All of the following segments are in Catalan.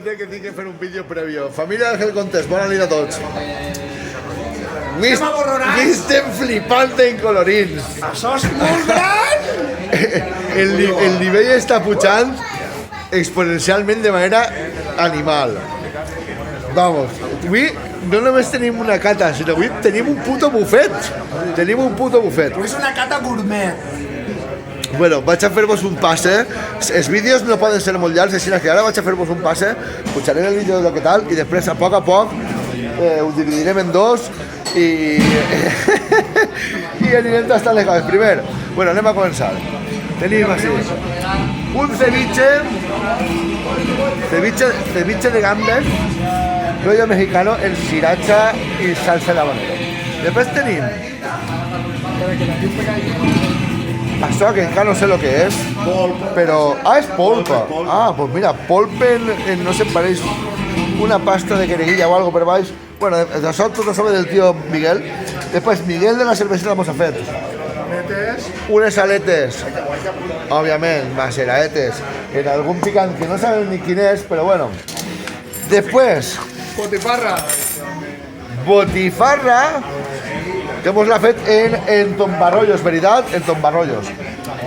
té que tinc que fer un vídeo prèvio. Família d'Ángel Contés, bona nit a tots. Estem flipant en colorins. Això és molt gran! El nivell està pujant exponencialment de manera animal. Vamos, avui no només tenim una cata, sinó avui tenim un puto bufet. Tenim un puto bufet. És una cata gourmet. Bueno, vaig a fer-vos un passe. Els vídeos no poden ser molt llargs, així que ara vaig a fer-vos un passe, pujarem el vídeo de què tal i després a poc ho dividirem en dos i anirem tastant les coses. Primer, bueno, anem a començar. Tenim així un ceviche de gambes, rollo mexicano, en sriracha y salsa de habanero. Després tenim això que encara no sé lo que és, però... Ah, és polpa. Ah, pues mira, polpa no sé, pareix una pasta de quereguilla o algo per baix. Bueno, això tot això del tío Miguel. Després, Miguel de la cervesera mos ha fet unes aletes, òbviament, maceraetes, en algun picant que no sabem ni quin és, però bueno. Després, botifarra, que mos l'ha fet en tombarrollos, veritat? En tombarrollos.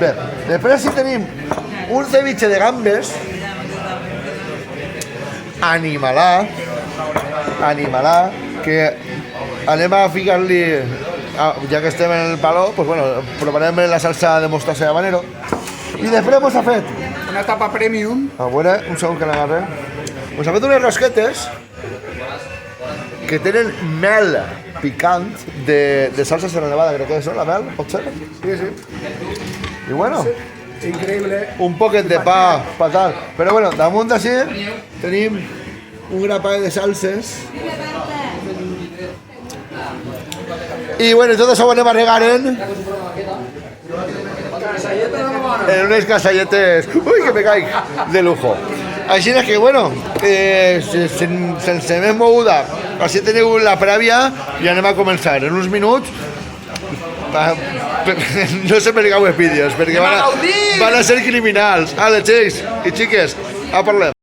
Bé, després sí tenim un ceviche de gambes, animalà, que anem a ficar-li, ja que estem en el palo, pues bueno, provarem la salsa de mostaza de habanero. I després mos ha fet una tapa premium. a veure, un segon que l'agarre. Mos ha fet unes rosquetes que tenen mel picant de salsa Sierra Nevada, crec que és, no? La mel, pot ser? Sí. I bueno, Increïble. un poquet de pa tal. Però bueno, damunt d'ací tenim un grapat de salses. I bueno, tot això ho anem a regar en unes casalletes, ui, que me caic, de lujo. Així que, bueno, sense més moguda, així teniu la prèvia i anem a començar. En uns minuts, no sé per què hago els vídeos, perquè van a ser criminals. Ale, xics i xiques, a parlem.